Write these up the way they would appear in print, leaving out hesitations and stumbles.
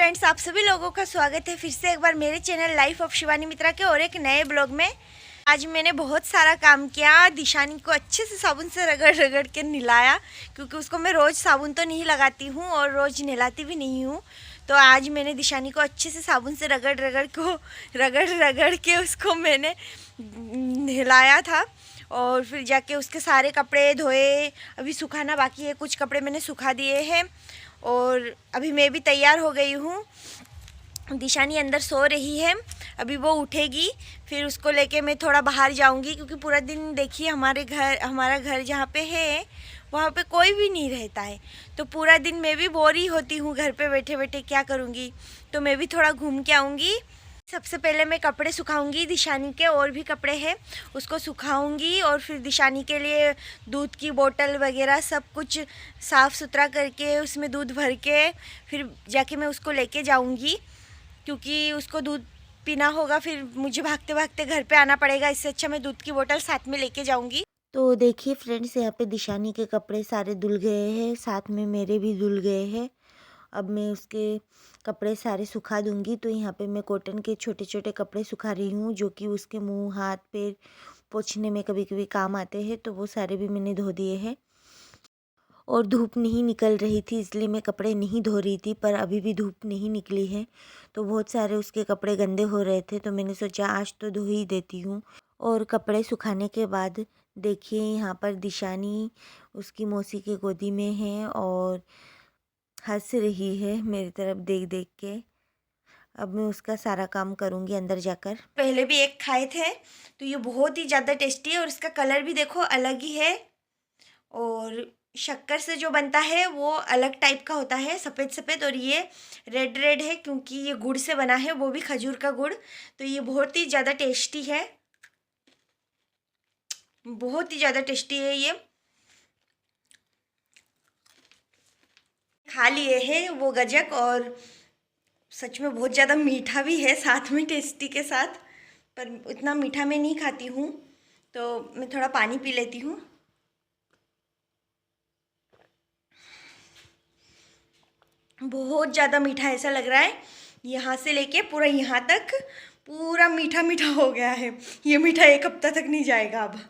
Friends, आप सभी लोगों का स्वागत है फिर से एक बार मेरे चैनल लाइफ ऑफ शिवानी मित्रा के और एक नए ब्लॉग में। आज मैंने बहुत सारा काम किया। दिशानी को अच्छे से साबुन से रगड़ रगड़ के नहलाया, क्योंकि उसको मैं रोज़ साबुन तो नहीं लगाती हूँ और रोज़ नहलाती भी नहीं हूँ। तो आज मैंने दिशानी को अच्छे से साबुन से रगड़ रगड़ के उसको मैंने नहलाया था। और फिर जाके उसके सारे कपड़े धोए। अभी सुखाना बाकी है, कुछ कपड़े मैंने सुखा दिए हैं और अभी मैं भी तैयार हो गई हूँ। दिशानी अंदर सो रही है, अभी वो उठेगी फिर उसको लेके मैं थोड़ा बाहर जाऊंगी, क्योंकि पूरा दिन देखिए हमारा घर जहाँ पे है वहाँ पे कोई भी नहीं रहता है। तो पूरा दिन मैं भी बोर ही होती हूँ, घर पे बैठे बैठे क्या करूँगी। तो मैं भी थोड़ा घूम के आऊँगी। सबसे पहले मैं कपड़े सुखाऊंगी, दिशानी के और भी कपड़े हैं उसको सुखाऊंगी। और फिर दिशानी के लिए दूध की बोतल वगैरह सब कुछ साफ़ सुथरा करके उसमें दूध भर के फिर जाके मैं उसको लेके जाऊंगी, क्योंकि उसको दूध पीना होगा। फिर मुझे भागते भागते घर पे आना पड़ेगा, इससे अच्छा मैं दूध की बोतल साथ में लेके जाऊंगी। तो देखिए फ्रेंड्स, यहाँ पे दिशानी के कपड़े सारे धुल गए हैं, साथ में मेरे भी धुल गए हैं। अब मैं उसके कपड़े सारे सुखा दूंगी। तो यहाँ पे मैं कॉटन के छोटे छोटे कपड़े सुखा रही हूँ, जो कि उसके मुंह हाथ पैर पोंछने में कभी कभी काम आते हैं। तो वो सारे भी मैंने धो दिए हैं। और धूप नहीं निकल रही थी इसलिए मैं कपड़े नहीं धो रही थी, पर अभी भी धूप नहीं निकली है तो बहुत सारे उसके कपड़े गंदे हो रहे थे। तो मैंने सोचा आज तो धो ही देती हूँ। और कपड़े सुखाने के बाद देखिए यहाँ पर दिशानी उसकी मौसी के गोदी में है और हंस रही है मेरी तरफ देख देख के। अब मैं उसका सारा काम करूँगी अंदर जाकर। पहले भी एक खाए थे, तो ये बहुत ही ज़्यादा टेस्टी है और इसका कलर भी देखो अलग ही है। और शक्कर से जो बनता है वो अलग टाइप का होता है, सफ़ेद सफ़ेद, और ये रेड रेड है क्योंकि ये गुड़ से बना है, वो भी खजूर का गुड़। तो ये बहुत ही ज़्यादा टेस्टी है, बहुत ही ज़्यादा टेस्टी है ये। खा लिए हैं वो गजक, और सच में बहुत ज़्यादा मीठा भी है साथ में, टेस्टी के साथ। पर उतना मीठा मैं नहीं खाती हूँ, तो मैं थोड़ा पानी पी लेती हूँ। बहुत ज़्यादा मीठा ऐसा लग रहा है, यहाँ से लेके पूरा यहाँ तक पूरा मीठा मीठा हो गया है। ये मीठा एक हफ्ता तक नहीं जाएगा अब।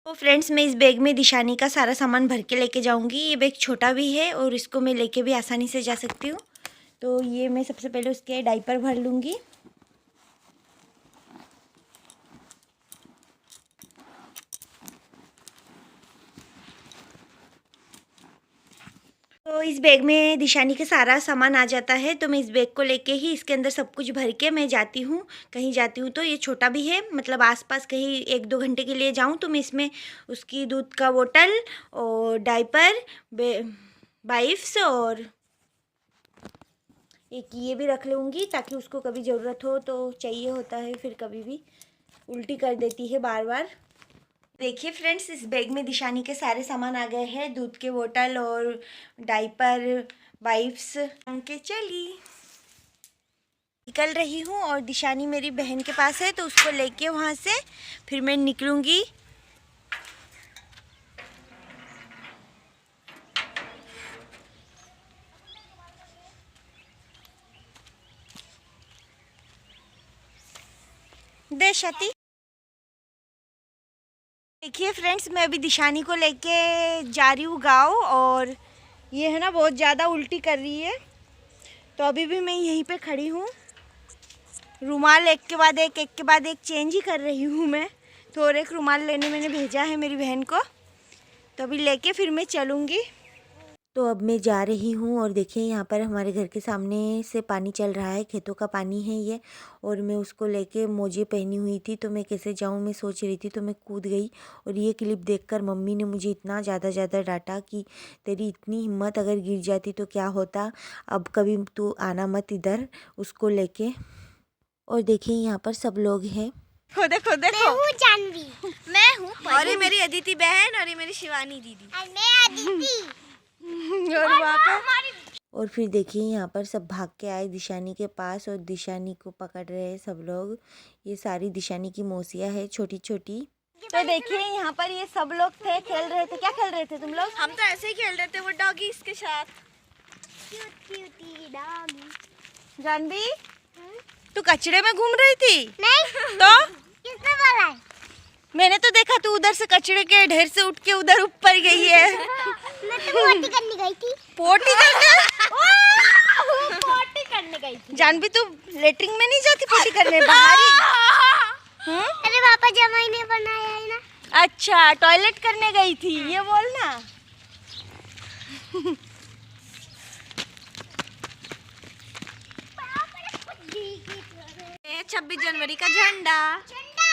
तो फ्रेंड्स, मैं इस बैग में दिशानी का सारा सामान भर के लेके जाऊंगी। ये बैग छोटा भी है और इसको मैं लेके भी आसानी से जा सकती हूँ। तो ये मैं सबसे पहले उसके डायपर भर लूँगी। तो इस बैग में दिशानी के सारा सामान आ जाता है। तो मैं इस बैग को लेके ही इसके अंदर सब कुछ भर के मैं जाती हूँ, कहीं जाती हूँ। तो ये छोटा भी है, मतलब आसपास कहीं 1-2 घंटे के लिए जाऊँ तो मैं इसमें उसकी दूध का बोतल और डायपर, वाइप्स और एक ये भी रख लूँगी, ताकि उसको कभी ज़रूरत हो तो चाहिए होता है, फिर कभी भी उल्टी कर देती है बार बार। देखिए फ्रेंड्स, इस बैग में दिशानी के सारे सामान आ गए हैं, दूध के बोतल और डायपर, वाइप्स के चली निकल रही हूँ। और दिशानी मेरी बहन के पास है, तो उसको लेके वहाँ से फिर मैं निकलूँगी। देशाती, देखिए फ्रेंड्स, मैं अभी दिशानी को लेके जा रही हूँ गाँव, और ये है ना बहुत ज़्यादा उल्टी कर रही है। तो अभी भी मैं यहीं पे खड़ी हूँ, रुमाल एक के बाद एक चेंज ही कर रही हूँ मैं। तो और एक रुमाल लेने मैंने भेजा है मेरी बहन को, तो अभी लेके फिर मैं चलूँगी। तो अब मैं जा रही हूँ और देखिए यहाँ पर हमारे घर के सामने से पानी चल रहा है, खेतों का पानी है ये। और मैं उसको लेके मोजे पहनी हुई थी, तो मैं कैसे जाऊँ मैं सोच रही थी, तो मैं कूद गई। और ये क्लिप देखकर मम्मी ने मुझे इतना ज़्यादा डांटा कि तेरी इतनी हिम्मत, अगर गिर जाती तो क्या होता, अब कभी तू आना मत इधर उसको लेके। और देखिए यहाँ पर सब लोग हैं। देखो देखो, मैं हूँ जानवी, मैं हूँ और ये मेरी अदिति बहन, और ये मेरी शिवानी दीदी, और मैं अदिति। और वहाँ पे और फिर देखिए यहाँ पर सब भाग के आए दिशानी के पास और दिशानी को पकड़ रहे हैं सब लोग। ये सारी दिशानी की मौसियाँ हैं, छोटी छोटी। तो देखिए यहाँ पर ये सब लोग थे, खेल रहे थे। क्या खेल रहे थे तुम लोग? हम तो ऐसे ही खेल रहे थे वो डॉगीज के साथ। Cutie doggy. जानवी, तू कचड़े में घूम रही थी? नहीं तो किसने बोला है? मैंने तो देखा तू उधर से कचड़े के ढेर से उठ के उधर ऊपर गई है। मैं तो पोटी करने गई थी। पोटी करने? पोटी करने गई थी। जानवी, तू लेटरिन में नहीं जाती पोटी करने, बाहर ही? अरे पापा जमाई ने बनाया है ना। अच्छा, टॉयलेट करने गई थी, ये बोलना। 26 जनवरी का झंडा। झंडा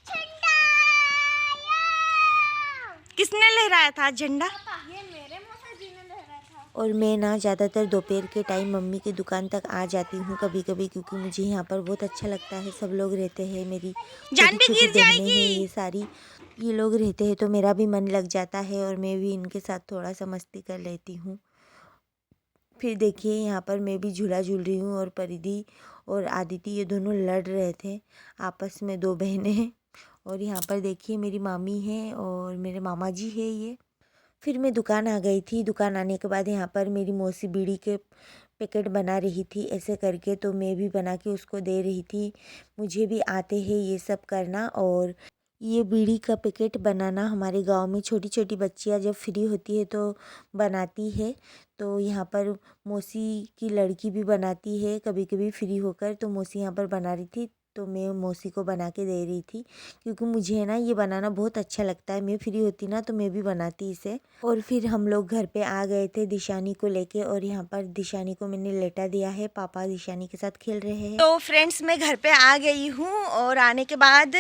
झंडा किसने लहराया था झंडा? ये मेरे मौसा जी ने लहराया था। और मैं ना ज़्यादातर दोपहर के टाइम मम्मी की दुकान तक आ जाती हूँ कभी कभी, क्योंकि मुझे यहाँ पर बहुत अच्छा लगता है। सब लोग रहते हैं, मेरी जान भी छोटी गिर छोटी बहनें जाएगी। हैं, ये सारी ये लोग रहते हैं, तो मेरा भी मन लग जाता है और मैं भी इनके साथ थोड़ा सा मस्ती कर लेती हूँ। फिर देखिए यहाँ पर मैं भी झूला झूल रही हूँ और परिधि और आदिति ये दोनों लड़ रहे थे आपस में, दो बहनें हैं। और यहाँ पर देखिए मेरी मामी है और मेरे मामा जी है ये। फिर मैं दुकान आ गई थी। दुकान आने के बाद यहाँ पर मेरी मौसी बीड़ी के पैकेट बना रही थी ऐसे करके, तो मैं भी बना के उसको दे रही थी। मुझे भी आते हैं ये सब करना। और ये बीड़ी का पैकेट बनाना हमारे गांव में छोटी छोटी बच्चियां जब फ्री होती है तो बनाती है। तो यहाँ पर मौसी की लड़की भी बनाती है कभी कभी फ्री होकर, तो मौसी यहाँ पर बना रही थी, तो मैं मौसी को बना के दे रही थी, क्योंकि मुझे ना ये बनाना बहुत अच्छा लगता है। मैं फ्री होती ना तो मैं भी बनाती इसे। और फिर हम लोग घर पे आ गए थे दिशानी को लेके, और यहाँ पर दिशानी को मैंने लेटा दिया है। पापा दिशानी के साथ खेल रहे हैं। तो फ्रेंड्स, मैं घर पे आ गई हूँ और आने के बाद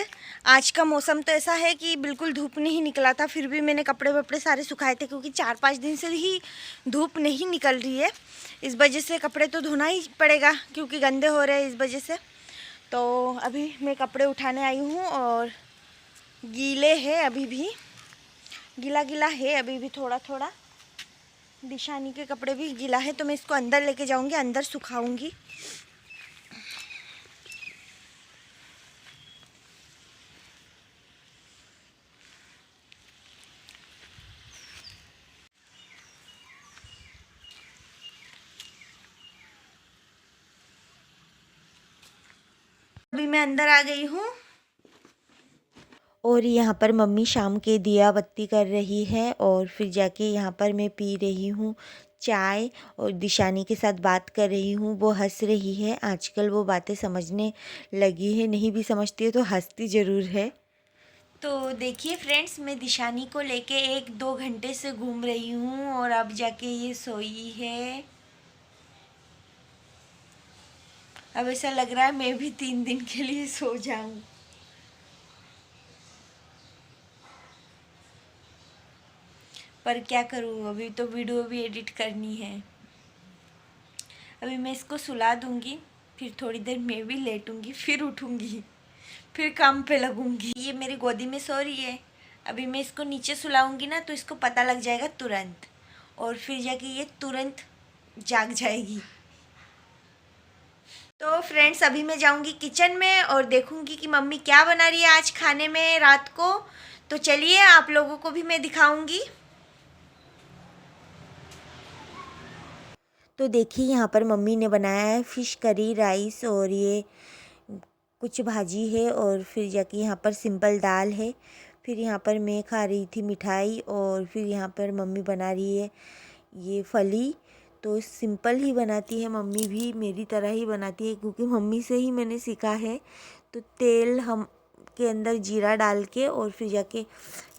आज का मौसम तो ऐसा है कि बिल्कुल धूप नहीं निकला था, फिर भी मैंने कपड़े वपड़े सारे सुखाए थे, क्योंकि 4-5 दिन से ही धूप नहीं निकल रही है। इस वजह से कपड़े तो धोना ही पड़ेगा, क्योंकि गंदे हो रहे हैं इस वजह से। तो अभी मैं कपड़े उठाने आई हूँ और गीले हैं, अभी भी गीला गीला है, अभी भी थोड़ा थोड़ा। दिशानी के कपड़े भी गीला है, तो मैं इसको अंदर लेके जाऊँगी, अंदर सुखाऊंगी। अभी मैं अंदर आ गई हूँ। और यहाँ पर मम्मी शाम के दिया बत्ती कर रही है, और फिर जाके यहाँ पर मैं पी रही हूँ चाय और दिशानी के साथ बात कर रही हूँ। वो हंस रही है, आजकल वो बातें समझने लगी है, नहीं भी समझती है तो हंसती ज़रूर है। तो देखिए फ्रेंड्स, मैं दिशानी को लेके 1-2 घंटे से घूम रही हूँ और अब जाके ये सोई है। अब ऐसा लग रहा है मैं भी 3 दिन के लिए सो जाऊं। पर क्या करूं, अभी तो वीडियो भी एडिट करनी है। अभी मैं इसको सुला दूंगी, फिर थोड़ी देर मैं भी लेटूंगी, फिर उठूंगी, फिर काम पे लगूंगी। ये मेरी गोदी में सो रही है। अभी मैं इसको नीचे सुलाऊंगी ना, तो इसको पता लग जाएगा तुरंत, और फिर जाके ये तुरंत जाग जाएगी। तो फ्रेंड्स, अभी मैं जाऊंगी किचन में और देखूंगी कि मम्मी क्या बना रही है आज खाने में रात को। तो चलिए, आप लोगों को भी मैं दिखाऊंगी। तो देखिए यहाँ पर मम्मी ने बनाया है फिश करी राइस, और ये कुछ भाजी है, और फिर जाके यहाँ पर सिंपल दाल है। फिर यहाँ पर मैं खा रही थी मिठाई, और फिर यहाँ पर मम्मी बना रही है ये फली। तो सिंपल ही बनाती है मम्मी भी, मेरी तरह ही बनाती है, क्योंकि मम्मी से ही मैंने सीखा है। तो तेल हम के अंदर जीरा डाल के, और फिर जाके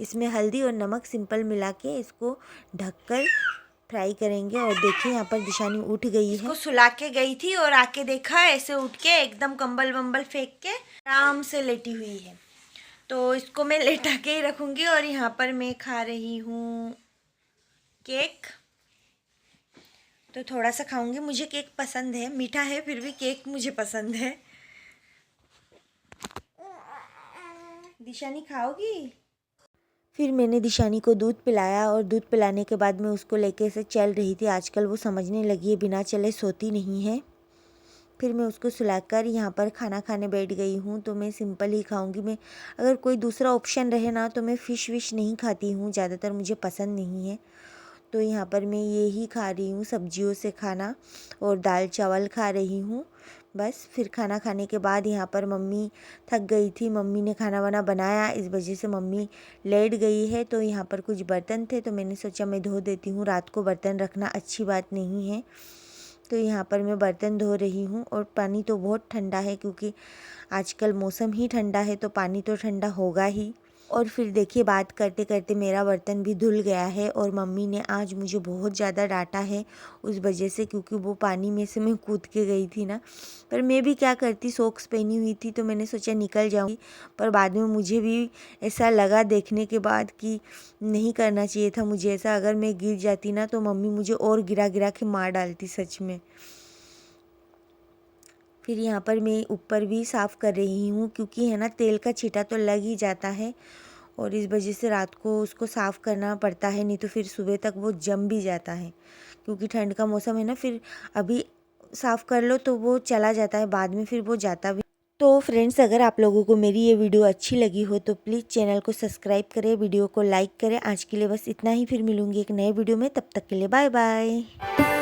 इसमें हल्दी और नमक सिंपल मिला के इसको ढककर फ्राई करेंगे। और देखिए यहाँ पर दिशानी उठ गई है। इसको सुला के गई थी और आके देखा ऐसे उठ के एकदम कंबल वंबल फेंक के आराम से लेटी हुई है। तो इसको मैं लेटा के ही रखूँगी। और यहाँ पर मैं खा रही हूँ केक। तो थोड़ा सा खाऊंगी, मुझे केक पसंद है, मीठा है फिर भी केक मुझे पसंद है। दिशानी खाओगी? फिर मैंने दिशानी को दूध पिलाया, और दूध पिलाने के बाद मैं उसको लेके ऐसे चल रही थी। आजकल वो समझने लगी है, बिना चले सोती नहीं है। फिर मैं उसको सुलाकर यहाँ पर खाना खाने बैठ गई हूँ। तो मैं सिंपल ही खाऊंगी। मैं अगर कोई दूसरा ऑप्शन रहे ना तो मैं फ़िश विश नहीं खाती हूँ, ज़्यादातर मुझे पसंद नहीं है। तो यहाँ पर मैं ये ही खा रही हूँ सब्जियों से खाना, और दाल चावल खा रही हूँ बस। फिर खाना खाने के बाद यहाँ पर मम्मी थक गई थी, मम्मी ने खाना वाना बनाया, इस वजह से मम्मी लेट गई है। तो यहाँ पर कुछ बर्तन थे तो मैंने सोचा मैं धो देती हूँ, रात को बर्तन रखना अच्छी बात नहीं है। तो यहाँ पर मैं बर्तन धो रही हूँ, और पानी तो बहुत ठंडा है क्योंकि आजकल मौसम ही ठंडा है तो पानी तो ठंडा होगा ही। और फिर देखिए बात करते करते मेरा बर्तन भी धुल गया है, और मम्मी ने आज मुझे बहुत ज़्यादा डांटा है उस वजह से, क्योंकि वो पानी में से मैं कूद के गई थी ना। पर मैं भी क्या करती, सॉक्स पहनी हुई थी तो मैंने सोचा निकल जाऊँगी, पर बाद में मुझे भी ऐसा लगा देखने के बाद कि नहीं करना चाहिए था मुझे ऐसा। अगर मैं गिर जाती ना तो मम्मी मुझे और गिरा गिरा के मार डालती सच में। फिर यहाँ पर मैं ऊपर भी साफ़ कर रही हूँ क्योंकि है ना तेल का छींटा तो लग ही जाता है, और इस वजह से रात को उसको साफ़ करना पड़ता है, नहीं तो फिर सुबह तक वो जम भी जाता है क्योंकि ठंड का मौसम है ना। फिर अभी साफ़ कर लो तो वो चला जाता है, बाद में फिर वो जाता भी। तो फ्रेंड्स, अगर आप लोगों को मेरी ये वीडियो अच्छी लगी हो तो प्लीज़ चैनल को सब्सक्राइब करें, वीडियो को लाइक करें। आज के लिए बस इतना ही, फिर मिलूँगी एक नए वीडियो में, तब तक के लिए बाय बाय।